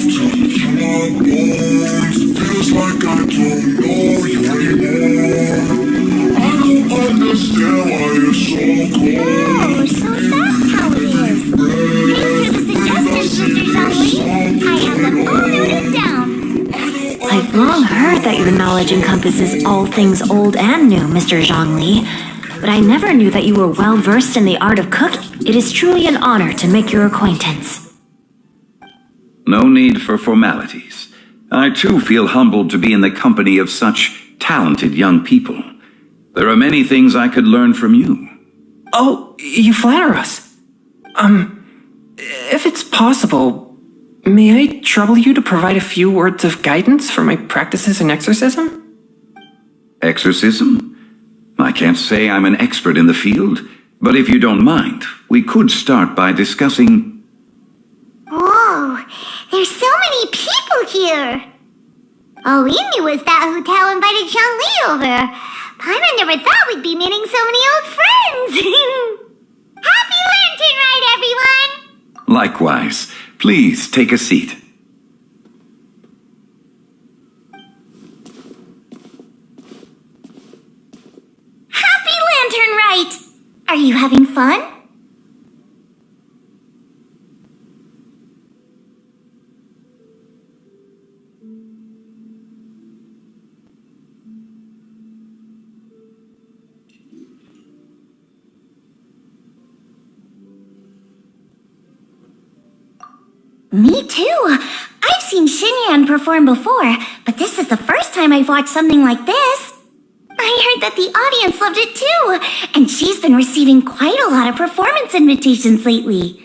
to my bones. Feels like I don't know you anymore. I don't understand why you're so cold. Oh, so that's how it is. Thanks for the suggestion, Mr. Zhongli. I have them all noted down. I've long heard that your knowledge encompasses all things old and new, Mr. Zhongli. But I never knew that you were well versed in the art of cooking. It is truly an honor to make your acquaintance. No need for formalities. I too feel humbled to be in the company of such talented young people. There are many things I could learn from you. Oh, you flatter us. If it's possible, may I trouble you to provide a few words of guidance for my practices in exorcism? Exorcism? I can't say I'm an expert in the field, but if you don't mind, we could start by discussing... Whoa, there's so many people here. All we knew was that Hu invited Zhongli over. Paimon never thought we'd be meeting so many old friends. Happy Lantern Ride, everyone! Likewise. Please take a seat. Happy Lantern Ride! Are you having fun? Me too. I've seen Xinyan perform before, but this is the first time I've watched something like this. I heard that the audience loved it too, and she's been receiving quite a lot of performance invitations lately.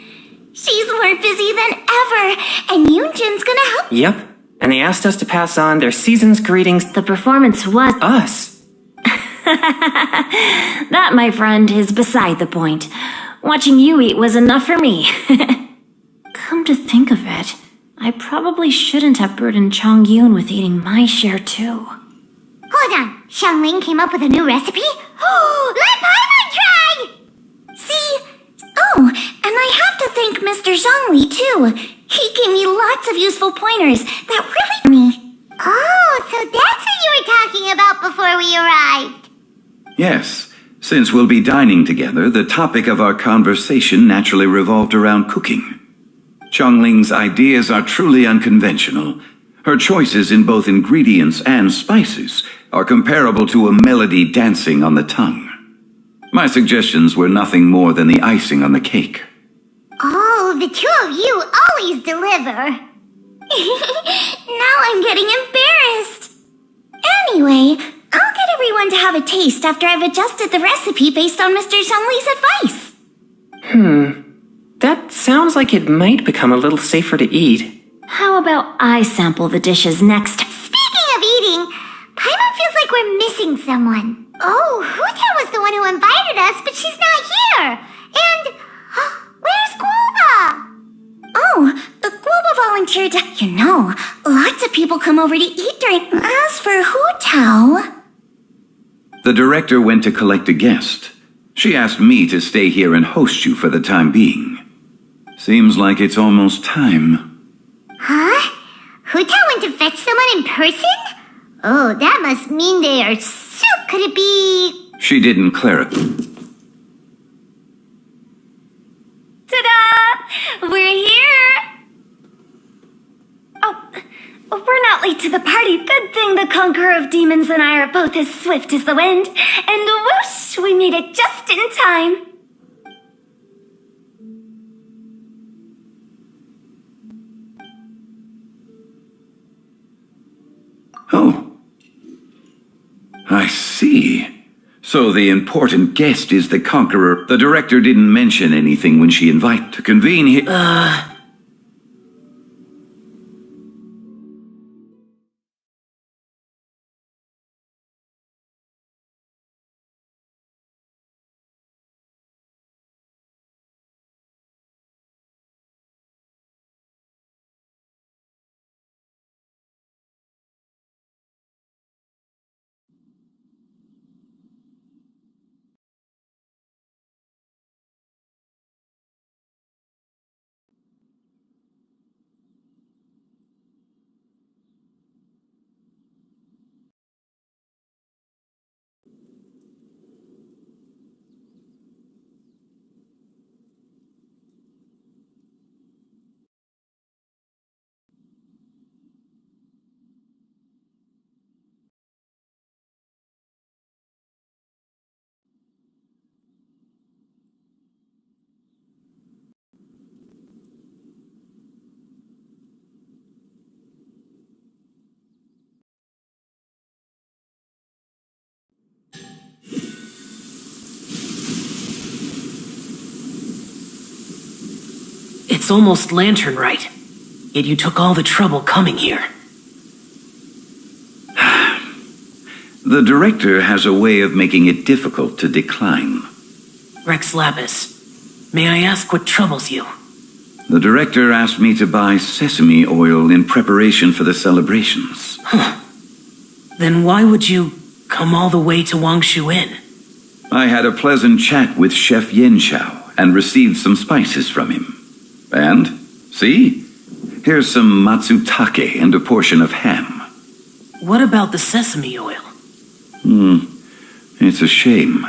She's more busy than ever, and Yoonjin's gonna help. Yep, and they asked us to pass on their season's greetings. The performance was... Us. That, my friend, is beside the point. Watching you eat was enough for me. Come to think of it, I probably shouldn't have burdened Chongyun with eating my share too. Hold on, Xiangling came up with a new recipe? Oh, let Paimon try! See? Oh, and I have to thank Mr. Zhongli too. He gave me lots of useful pointers that really me. Oh, so that's what you were talking about before we arrived. Yes, since we'll be dining together, the topic of our conversation naturally revolved around cooking. Chongling's ideas are truly unconventional. Her choices in both ingredients and spices are comparable to a melody dancing on the tongue. My suggestions were nothing more than the icing on the cake. Oh, the two of you always deliver. Now I'm getting embarrassed. Anyway, I'll get everyone to have a taste after I've adjusted the recipe based on Mr. Zhongli's advice. That sounds like it might become a little safer to eat. How about I sample the dishes next? Speaking of eating, Paimon feels like we're missing someone. Oh, Huta was the one who invited us, but she's not here. And where's Guoba? Oh, Guoba volunteered to... You know, lots of people come over to eat during... As for Hutao... The director went to collect a guest. She asked me to stay here and host you for the time being. Seems like it's almost time. Huh? Huta went to fetch someone in person? Oh, that must mean they are so... Could it be... She didn't clarify. Ta-da! We're here! Oh, we're not late to the party. Good thing the Conqueror of Demons and I are both as swift as the wind. And whoosh, we made it just in time. Oh. I see. So the important guest is the Conqueror. The director didn't mention anything when she invited to convene here. It's almost lantern right. Yet you took all the trouble coming here. The director has a way of making it difficult to decline. Rex Lapis, may I ask what troubles you? The director asked me to buy sesame oil in preparation for the celebrations. Then why would you come all the way to Wangshu Inn? I had a pleasant chat with Chef Yen Chao and received some spices from him. And, see? Here's some matsutake and a portion of ham. What about the sesame oil? It's a shame.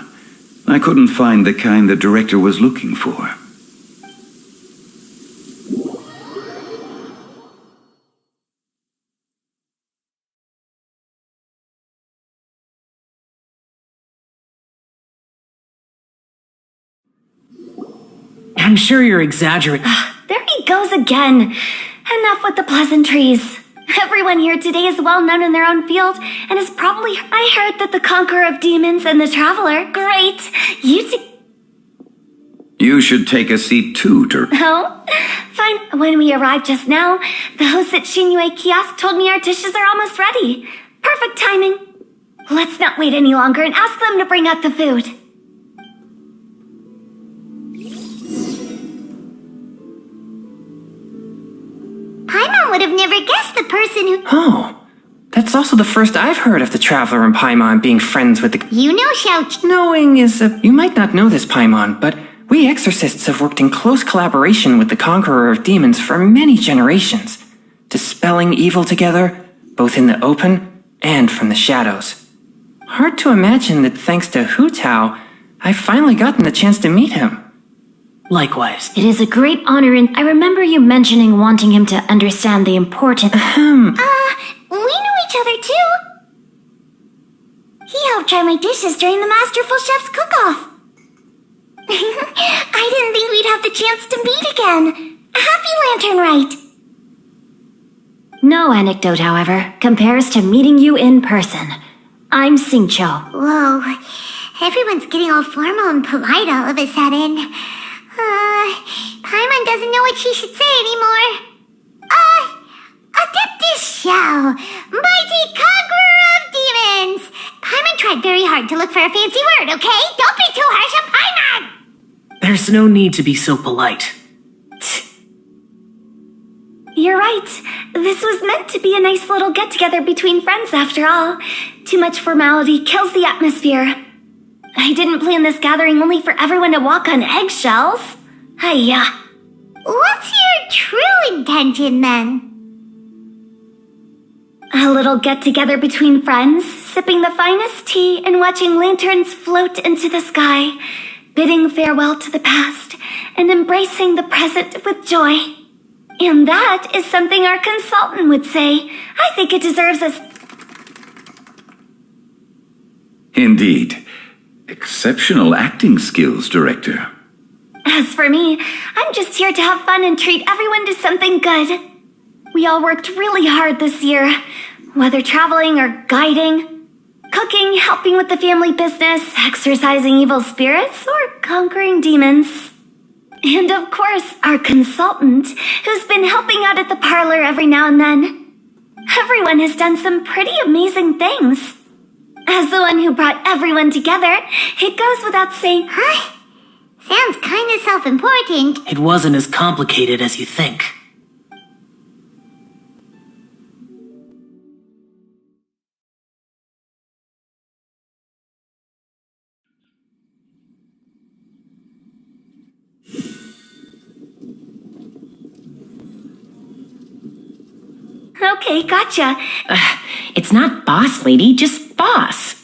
I couldn't find the kind the director was looking for. I'm sure you're exaggerating. There he goes again. Enough with the pleasantries. Everyone here today is well known in their own field and is probably... I heard that the Conqueror of Demons and the Traveler... Great! You should take a seat too, Oh? Fine. When we arrived just now, the hosts at Shinyue Kiosk told me our dishes are almost ready. Perfect timing. Let's not wait any longer and ask them to bring out the food. Paimon would have never guessed the person who... Oh, that's also the first I've heard of the Traveler and Paimon being friends with the... You know, Xiao... Knowing is a... You might not know this, Paimon, but we exorcists have worked in close collaboration with the Conqueror of Demons for many generations, dispelling evil together, both in the open and from the shadows. Hard to imagine that thanks to Hu Tao, I've finally gotten the chance to meet him. Likewise. It is a great honor, and I remember you mentioning wanting him to understand the importance. We knew each other too. He helped try my dishes during the Masterful Chef's cook-off. I didn't think we'd have the chance to meet again. Happy Lantern Rite. No anecdote, however, compares to meeting you in person. I'm Xingqiu. Whoa, everyone's getting all formal and polite all of a sudden. Paimon doesn't know what she should say anymore. Adeptus Xiao, mighty conqueror of demons. Paimon tried very hard to look for a fancy word, okay? Don't be too harsh on Paimon! There's no need to be so polite. You're right. This was meant to be a nice little get-together between friends after all. Too much formality kills the atmosphere. I didn't plan this gathering only for everyone to walk on eggshells. Hiya. What's your true intention, then? A little get-together between friends, sipping the finest tea and watching lanterns float into the sky, bidding farewell to the past and embracing the present with joy. And that is something our consultant would say. I think it deserves a... Indeed. Exceptional acting skills, Director. As for me, I'm just here to have fun and treat everyone to something good. We all worked really hard this year, whether traveling or guiding, cooking, helping with the family business, exorcising evil spirits, or conquering demons. And of course, our consultant, who's been helping out at the parlor every now and then. Everyone has done some pretty amazing things. As the one who brought everyone together, it goes without saying, huh? Sounds kind of self-important. It wasn't as complicated as you think. Okay, gotcha. It's not boss lady, just boss.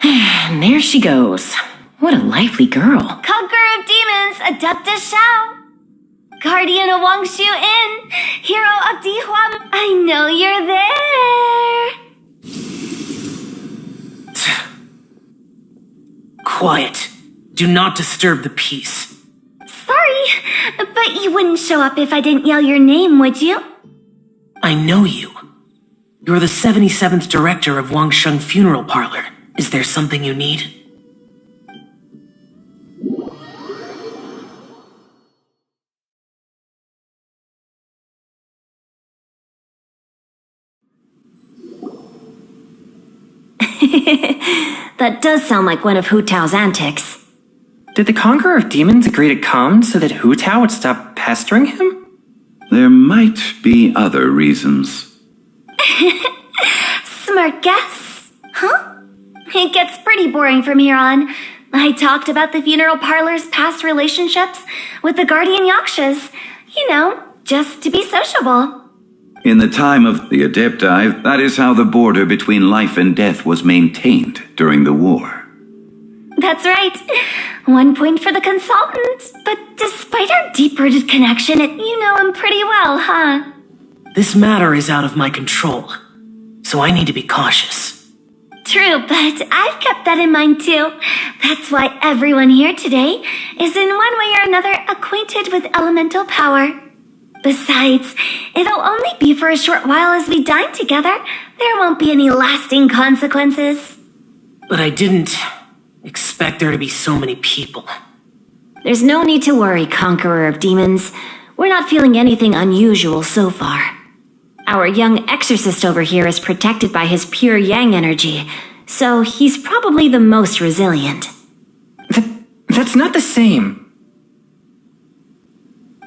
And there she goes. What a lively girl. Conqueror of Demons, Adeptus Xiao. Guardian of Wangshu Inn, Hero of Dihua. I know you're there. Quiet. Do not disturb the peace. Sorry, but you wouldn't show up if I didn't yell your name, would you? I know you. You're the 77th director of Wangsheng Funeral Parlor. Is there something you need? That does sound like one of Hu Tao's antics. Did the Conqueror of Demons agree to come so that Hu Tao would stop pestering him? There might be other reasons. Smart guess. Huh? It gets pretty boring from here on. I talked about the funeral parlor's past relationships with the guardian yakshas. You know, just to be sociable. In the time of the Adepti, that is how the border between life and death was maintained during the war. That's right. 1 point for the consultant. But despite our deep-rooted connection, you know him pretty well, huh? This matter is out of my control, so I need to be cautious. True, but I've kept that in mind too. That's why everyone here today is in one way or another acquainted with elemental power. Besides, it'll only be for a short while as we dine together. There won't be any lasting consequences. But I didn't expect there to be so many people. There's no need to worry, Conqueror of Demons. We're not feeling anything unusual so far. Our young exorcist over here is protected by his pure yang energy, so he's probably the most resilient. That's not the same.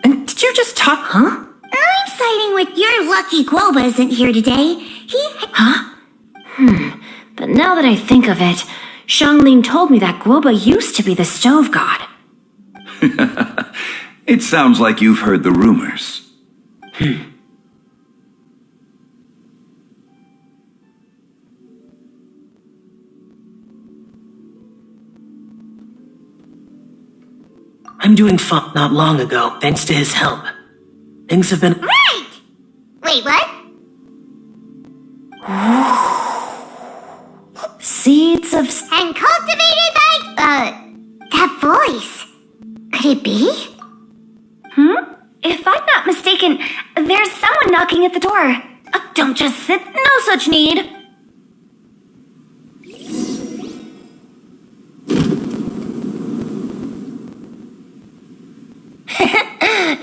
And did you just talk? Huh? I'm siding with your lucky Guoba isn't here today. Huh? But now that I think of it, Xiangling told me that Guoba used to be the stove god. It sounds like you've heard the rumors. I'm doing fine not long ago, thanks to his help. Things have been... Right! Wait, what? Seeds of... And cultivated by, that voice. Could it be? If I'm not mistaken, there's someone knocking at the door. Don't just sit, no such need.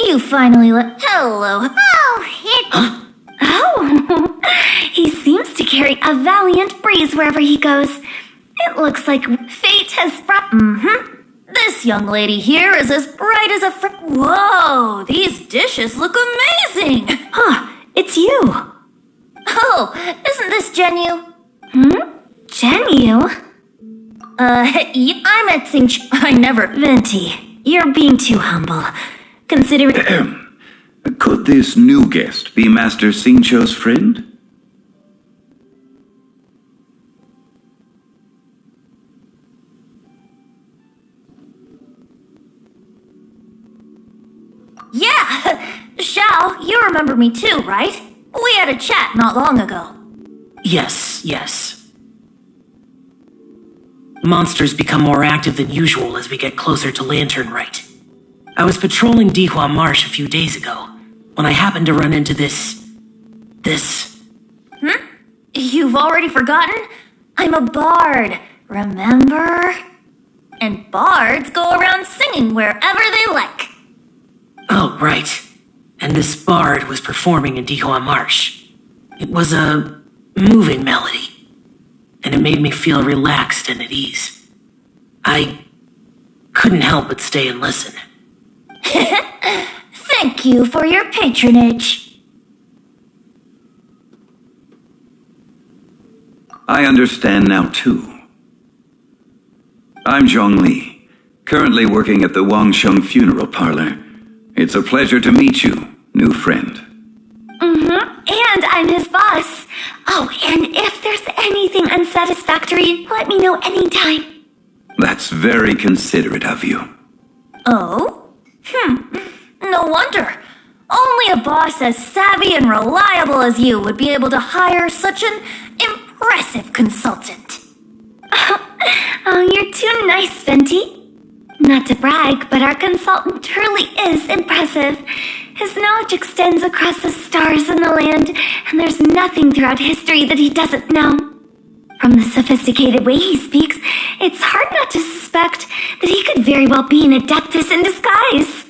You finally Hello. Oh, he seems to carry a valiant breeze wherever he goes. It looks like fate has brought... This young lady here is as bright as a Whoa, these dishes look amazing! Huh, it's you. Oh, isn't this Genyu? Genyu? I'm at I never... Venti, you're being too humble. Considering... Could this new guest be Master Xingqiu's friend? Yeah! Xiao, you remember me too, right? We had a chat not long ago. Yes. Monsters become more active than usual as we get closer to Lantern Rite. I was patrolling Dihua Marsh a few days ago, when I happened to run into this... You've already forgotten? I'm a bard, remember? And bards go around singing wherever they like. Oh, right. And this bard was performing in Dihua Marsh. It was a moving melody, and it made me feel relaxed and at ease. I couldn't help but stay and listen. Thank you for your patronage. I understand now, too. I'm Zhongli, currently working at the Wangsheng Funeral Parlor. It's a pleasure to meet you, new friend. And I'm his boss. Oh, and if there's anything unsatisfactory, let me know anytime. That's very considerate of you. Oh? No wonder. Only a boss as savvy and reliable as you would be able to hire such an impressive consultant. Oh, you're too nice, Venti. Not to brag, but our consultant truly is impressive. His knowledge extends across the stars and the land, and there's nothing throughout history that he doesn't know. From the sophisticated way he speaks, it's hard not to suspect that he could very well be an adeptus in disguise.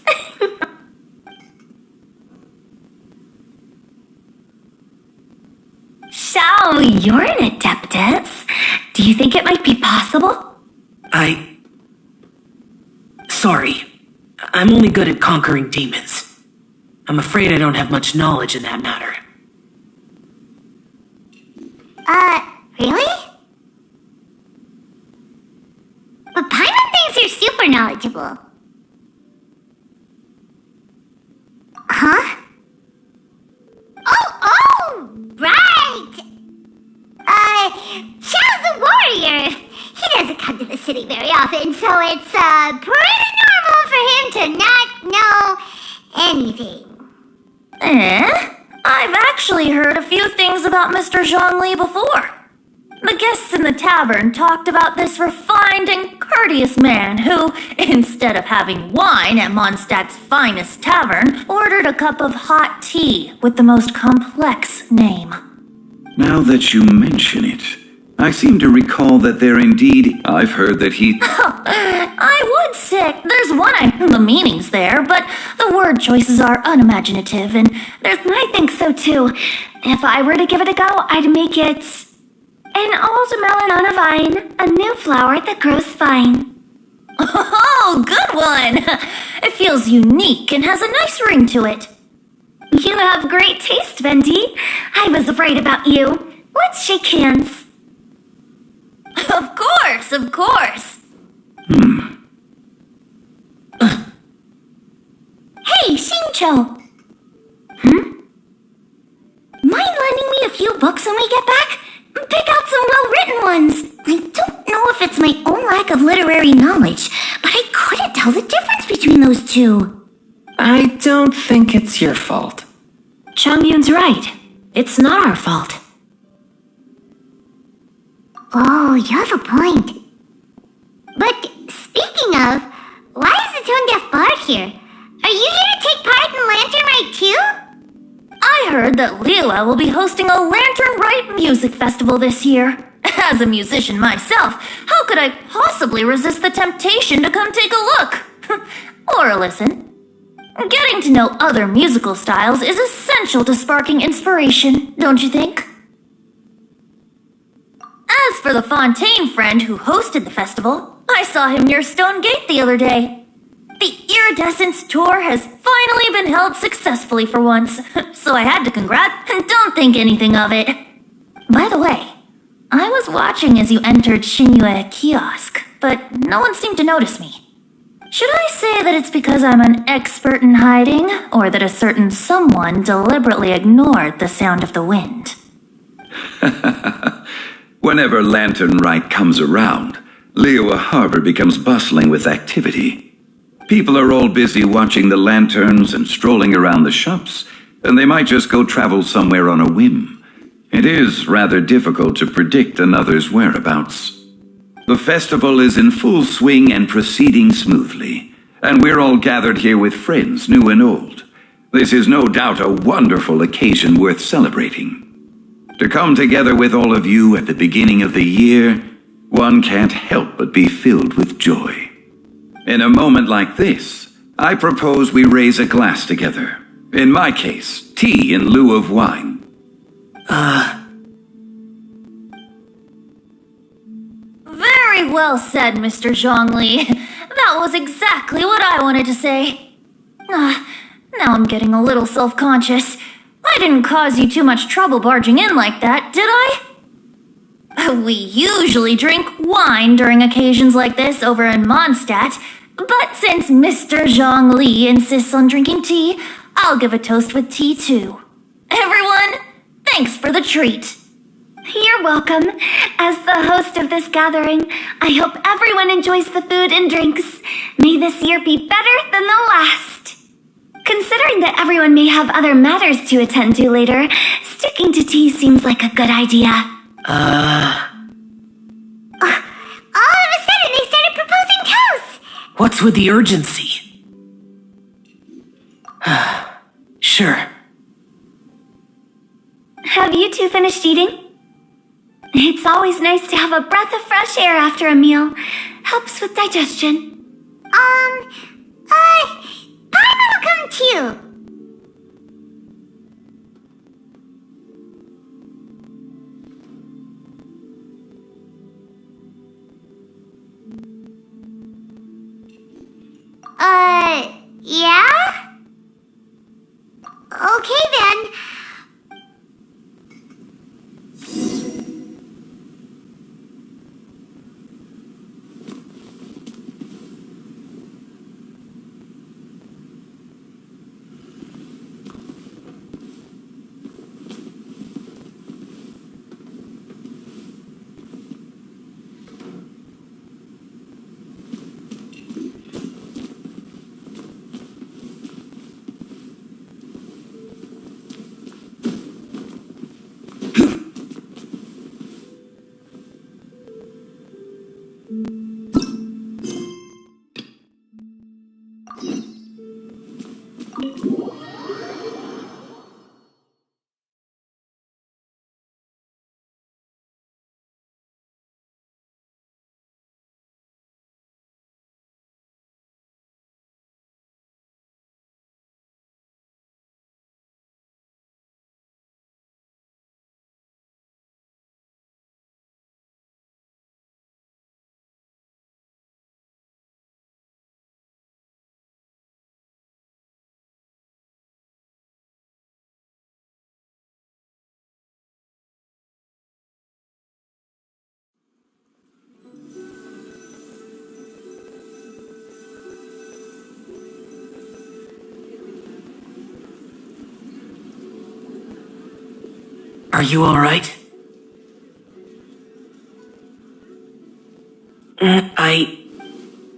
Shao, you're an adeptus. Do you think it might be possible? Sorry. I'm only good at conquering demons. I'm afraid I don't have much knowledge in that matter. Really? But Paimon thinks you're super knowledgeable. Huh? Oh, right! Xiao's a warrior. He doesn't come to the city very often, so it's, pretty normal for him to not know anything. I've actually heard a few things about Mr. Zhongli before. The guests in the tavern talked about this refined and courteous man who, instead of having wine at Mondstadt's finest tavern, ordered a cup of hot tea with the most complex name. Now that you mention it, I seem to recall that there indeed... I've heard that he... I would say there's the meaning's there, but the word choices are unimaginative, and I think so too. If I were to give it a go, I'd make it an old melon on a vine, a new flower that grows fine. Oh, good one! It feels unique and has a nice ring to it. You have great taste, Vendi. I was afraid about you. Let's shake hands. Of course. Hey, Xingqiu! Mind lending me a few books when we get back? Pick out some well-written ones. I don't know if it's my own lack of literary knowledge, but I couldn't tell the difference between those two. I don't think it's your fault. Changyun's right. It's not our fault. Oh, you have a point. But speaking of, why is the Tone Deaf Bard here? Are you here to take part in Lantern Rite too? I heard that Leela will be hosting a Lantern Rite music festival this year. As a musician myself, how could I possibly resist the temptation to come take a look? Or listen. Getting to know other musical styles is essential to sparking inspiration, don't you think? As for the Fontaine friend who hosted the festival, I saw him near Stone Gate the other day. The Iridescence tour has finally been held successfully for once, so I had to don't think anything of it. By the way, I was watching as you entered Xinyue Kiosk, but no one seemed to notice me. Should I say that it's because I'm an expert in hiding, or that a certain someone deliberately ignored the sound of the wind? Whenever Lantern Rite comes around, Liyue Harbor becomes bustling with activity. People are all busy watching the lanterns and strolling around the shops, and they might just go travel somewhere on a whim. It is rather difficult to predict another's whereabouts. The festival is in full swing and proceeding smoothly, and we're all gathered here with friends, new and old. This is no doubt a wonderful occasion worth celebrating. To come together with all of you at the beginning of the year, one can't help but be filled with joy. In a moment like this, I propose we raise a glass together. In my case, tea in lieu of wine. Very well said, Mr. Zhongli. That was exactly what I wanted to say. Now I'm getting a little self-conscious. I didn't cause you too much trouble barging in like that, did I? We usually drink wine during occasions like this over in Mondstadt, but since Mr. Zhongli insists on drinking tea, I'll give a toast with tea too. Everyone, thanks for the treat. You're welcome. As the host of this gathering, I hope everyone enjoys the food and drinks. May this year be better than the last. Considering that everyone may have other matters to attend to later, sticking to tea seems like a good idea. All of a sudden, they started proposing toasts! What's with the urgency? Sure. Have you two finished eating? It's always nice to have a breath of fresh air after a meal. Helps with digestion. Paimon will come too. Yeah? Okay then. Are you alright?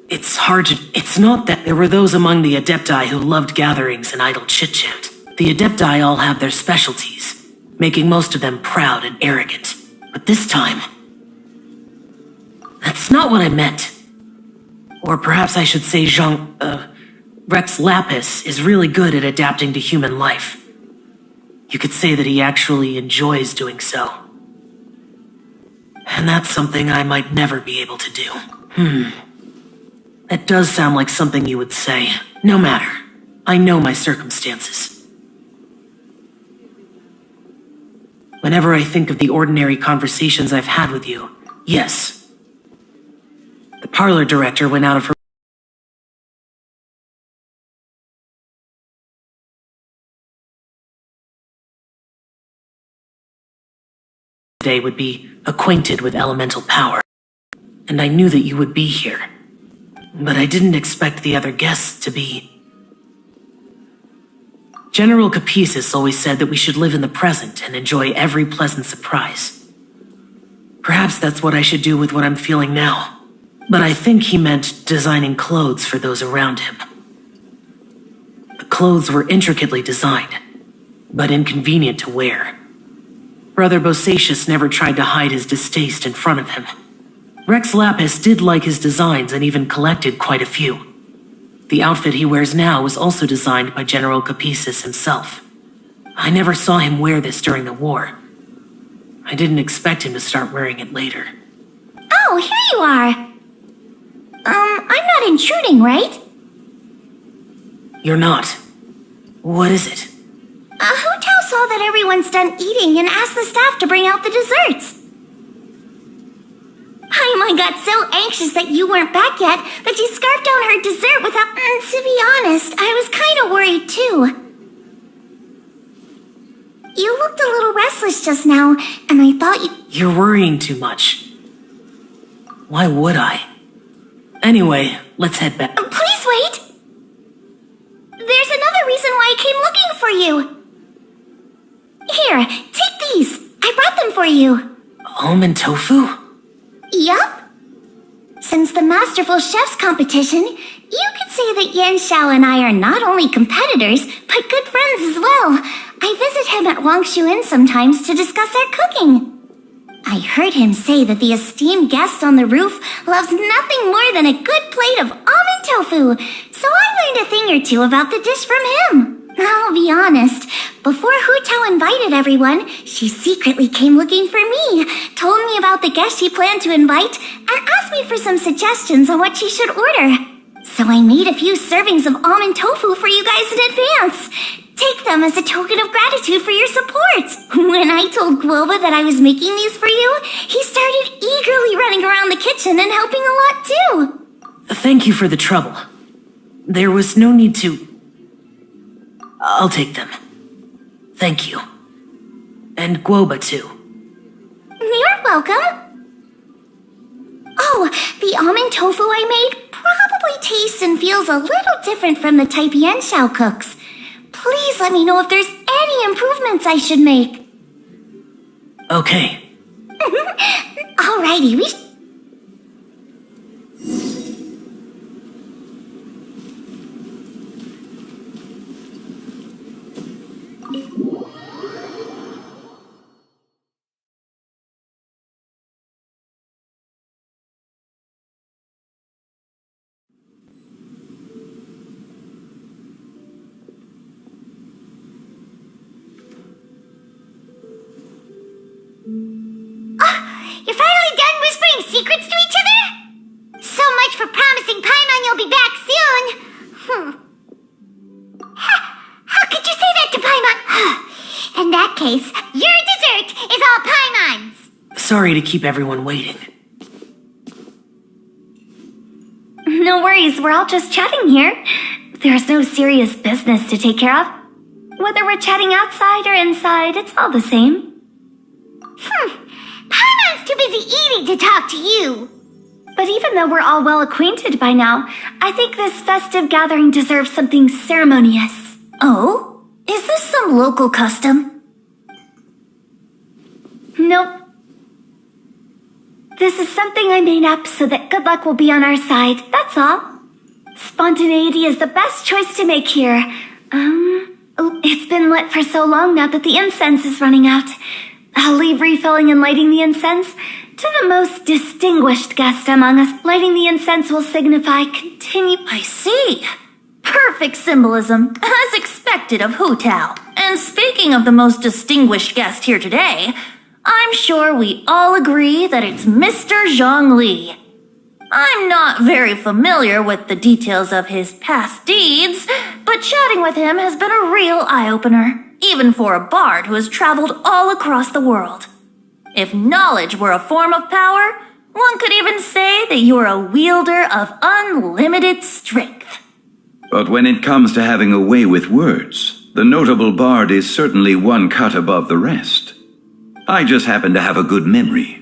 It's hard to. It's not that there were those among the Adepti who loved gatherings and idle chit-chat. The Adepti all have their specialties, making most of them proud and arrogant. But this time, that's not what I meant. Or perhaps I should say Rex Lapis is really good at adapting to human life. You could say that he actually enjoys doing so. And that's something I might never be able to do. That does sound like something you would say. No matter. I know my circumstances. Whenever I think of the ordinary conversations I've had with you, yes. The parlor director went out of her today would be acquainted with elemental power. And I knew that you would be here. But I didn't expect the other guests to be. General Capisis always said that we should live in the present and enjoy every pleasant surprise. Perhaps that's what I should do with what I'm feeling now. But I think he meant designing clothes for those around him. The clothes were intricately designed, but inconvenient to wear. Brother Bosacius never tried to hide his distaste in front of him. Rex Lapis did like his designs and even collected quite a few. The outfit he wears now was also designed by General Capisis himself. I never saw him wear this during the war. I didn't expect him to start wearing it later. Oh, here you are. I'm not intruding, right? You're not. What is it? Hu Tao saw that everyone's done eating and asked the staff to bring out the desserts. Paimon got so anxious that you weren't back yet that she scarfed down her dessert without... to be honest, I was kind of worried too. You looked a little restless just now, and I thought you... You're worrying too much. Why would I? Anyway, let's head back. Please wait! There's another reason why I came looking for you. Here, take these. I brought them for you. Almond tofu? Yup. Since the Masterful Chef's competition, you could say that Yan Xiao and I are not only competitors, but good friends as well. I visit him at Wangshu Inn sometimes to discuss our cooking. I heard him say that the esteemed guest on the roof loves nothing more than a good plate of almond tofu, so I learned a thing or two about the dish from him. I'll be honest, before Hu Tao invited everyone, she secretly came looking for me, told me about the guest she planned to invite, and asked me for some suggestions on what she should order. So I made a few servings of almond tofu for you guys in advance. Take them as a token of gratitude for your support. When I told Guoba that I was making these for you, he started eagerly running around the kitchen and helping a lot too. Thank you for the trouble. There was no need to... I'll take them. Thank you. And Guoba, too. You're welcome. Oh, the almond tofu I made probably tastes and feels a little different from the type Yanxiao cooks. Please let me know if there's any improvements I should make. Okay. Alrighty, You're finally done whispering secrets to each other? So much for promising Paimon you'll be back soon. How could you say that to Paimon? In that case, your dessert is all Paimon's. Sorry to keep everyone waiting. No worries, we're all just chatting here. There's no serious business to take care of. Whether we're chatting outside or inside, it's all the same. Paimon's too busy eating to talk to you. But even though we're all well acquainted by now, I think this festive gathering deserves something ceremonious. Oh? Is this some local custom? Nope. This is something I made up so that good luck will be on our side, that's all. Spontaneity is the best choice to make here. It's been lit for so long now that the incense is running out. I'll leave refilling and lighting the incense to the most distinguished guest among us. Lighting the incense will signify I see. Perfect symbolism, as expected of Hu Tao. And speaking of the most distinguished guest here today, I'm sure we all agree that it's Mr. Zhang Li. I'm not very familiar with the details of his past deeds, but chatting with him has been a real eye-opener, even for a bard who has traveled all across the world. If knowledge were a form of power, one could even say that you are a wielder of unlimited strength. But when it comes to having a way with words, the notable bard is certainly one cut above the rest. I just happen to have a good memory.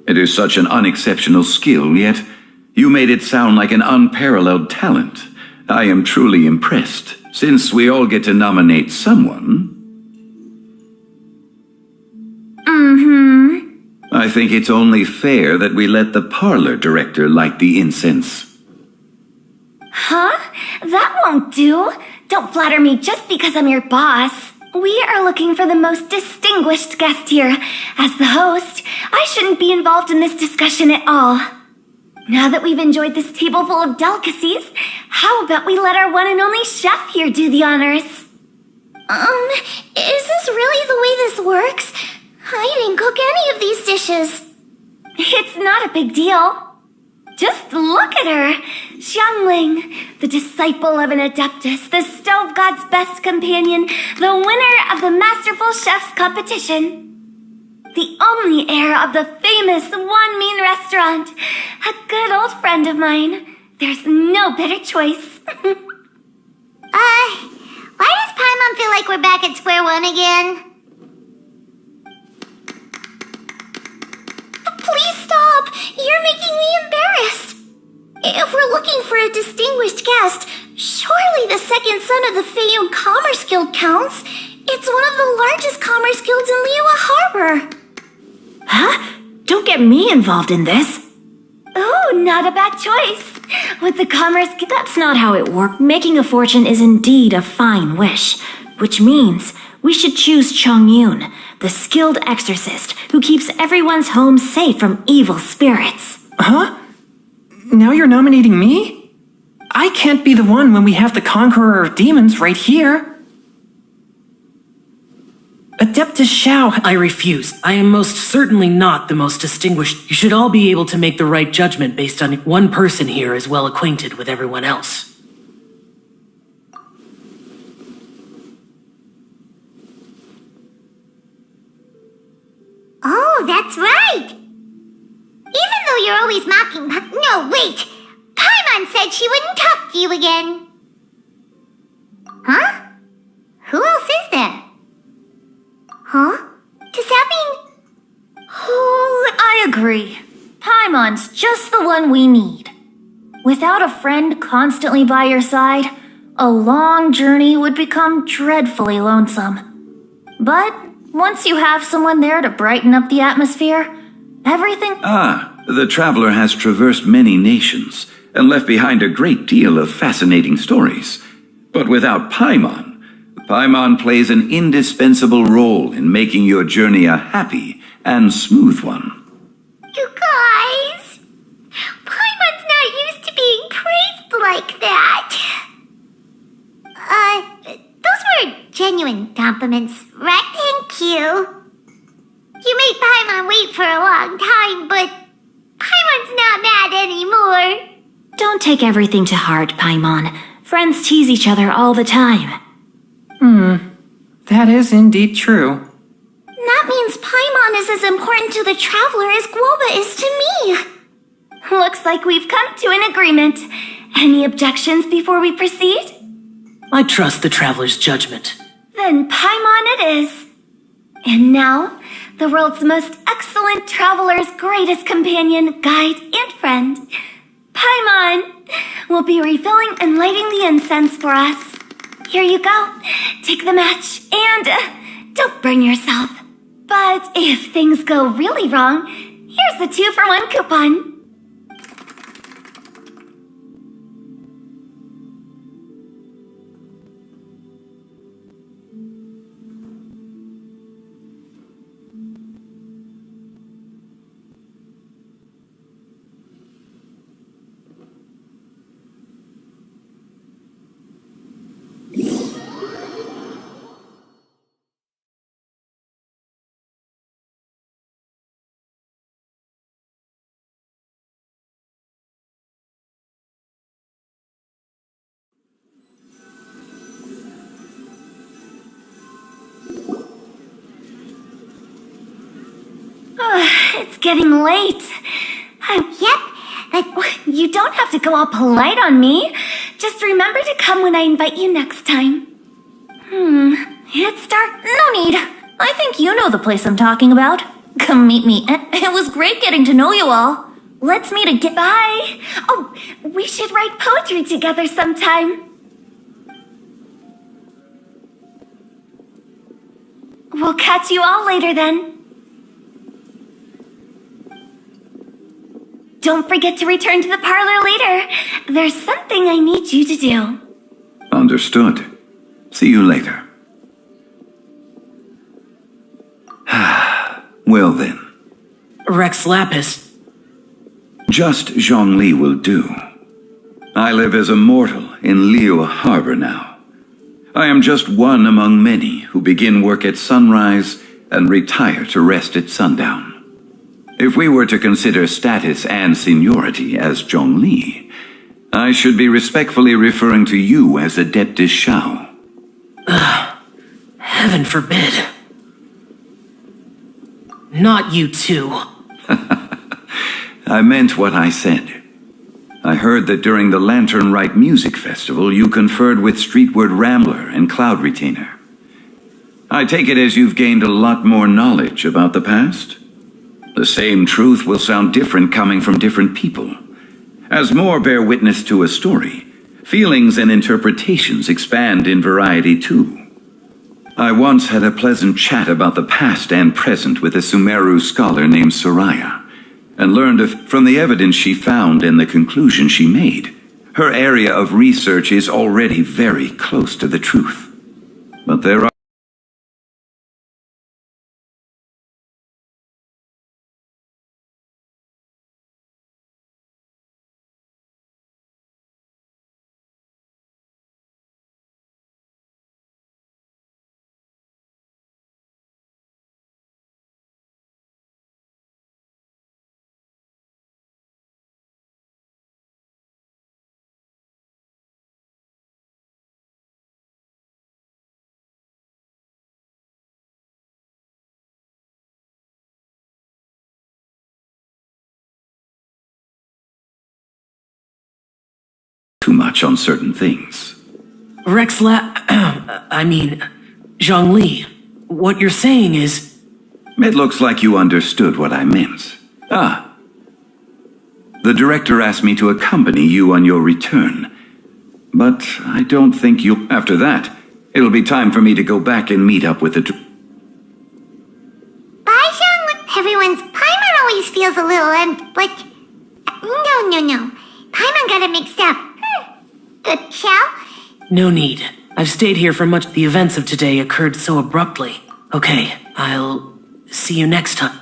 It is such an unexceptional skill, yet you made it sound like an unparalleled talent. I am truly impressed. Since we all get to nominate someone... I think it's only fair that we let the parlor director light the incense. Huh? That won't do. Don't flatter me just because I'm your boss. We are looking for the most distinguished guest here. As the host, I shouldn't be involved in this discussion at all. Now that we've enjoyed this table full of delicacies, how about we let our one and only chef here do the honors? Is this really the way this works? I didn't cook any of these dishes. It's not a big deal. Just look at her. Xiangling, the disciple of an adeptus, the stove god's best companion, the winner of the Masterful Chef's competition. The only heir of the famous One Mean restaurant. A good old friend of mine. There's no better choice. Why does Paimon feel like we're back at square one again? Please stop! You're making me embarrassed. If we're looking for a distinguished guest, surely the second son of the Feiyun Commerce Guild counts. It's one of the largest commerce guilds in Liyue Harbor. Huh? Don't get me involved in this. Oh, not a bad choice. With the commerce... That's not how it works. Making a fortune is indeed a fine wish, which means we should choose Chongyun, the skilled exorcist who keeps everyone's home safe from evil spirits. Huh? Now you're nominating me? I can't be the one when we have the Conqueror of Demons right here. Adeptus Xiao... I refuse. I am most certainly not the most distinguished. You should all be able to make the right judgment based on one person here is well acquainted with everyone else. Oh, that's right! Even though you're always mocking... No, wait! Paimon said she wouldn't talk to you again. Huh? Does that mean... Oh, I agree. Paimon's just the one we need. Without a friend constantly by your side, a long journey would become dreadfully lonesome. But once you have someone there to brighten up the atmosphere, everything... The traveler has traversed many nations and left behind a great deal of fascinating stories. But without Paimon plays an indispensable role in making your journey a happy and smooth one. You guys... Paimon's not used to being praised like that. Those were genuine compliments, right? Thank you. You made Paimon wait for a long time, but Paimon's not mad anymore. Don't take everything to heart, Paimon. Friends tease each other all the time. That is indeed true. That means Paimon is as important to the traveler as Guoba is to me. Looks like we've come to an agreement. Any objections before we proceed? I trust the traveler's judgment. Then Paimon it is. And now, the world's most excellent traveler's greatest companion, guide, and friend, Paimon, will be refilling and lighting the incense for us. Here you go. Take the match and don't burn yourself. But if things go really wrong, here's the 2-for-1 coupon. It's getting late. You don't have to go all polite on me. Just remember to come when I invite you next time. It's dark. No need. I think you know the place I'm talking about. Come meet me. It was great getting to know you all. Let's meet again. Bye. Oh, we should write poetry together sometime. We'll catch you all later then. Don't forget to return to the parlor later. There's something I need you to do. Understood. See you later. Well then. Rex Lapis. Just Zhongli will do. I live as a mortal in Liu Harbor now. I am just one among many who begin work at sunrise and retire to rest at sundown. If we were to consider status and seniority as Zhongli, I should be respectfully referring to you as Adeptus Shao. Heaven forbid. Not you too. I meant what I said. I heard that during the Lantern Rite Music Festival you conferred with Streetward Rambler and Cloud Retainer. I take it as you've gained a lot more knowledge about the past? The same truth will sound different coming from different people. As more bear witness to a story, feelings and interpretations expand in variety too. I once had a pleasant chat about the past and present with a Sumeru scholar named Soraya, and learned from the evidence she found and the conclusion she made. Her area of research is already very close to the truth. But there are too much on certain things. Zhongli, what you're saying is... It looks like you understood what I meant. Ah. The director asked me to accompany you on your return. But I don't think you'll... After that, it'll be time for me to go back and meet up with the... Bye, Xiang. Everyone's... Paimon always feels a little, like... No. Paimon got it mixed up. Good chow? No need. I've stayed here for much. The events of today occurred so abruptly. Okay, I'll see you next time.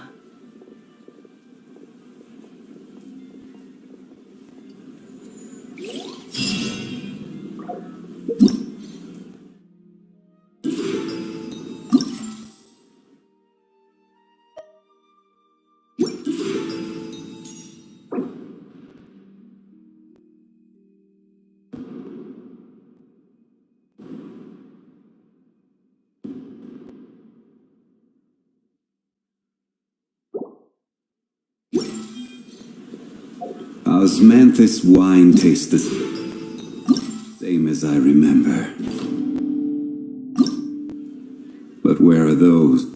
Osmanthus wine tastes the same as I remember. But where are those?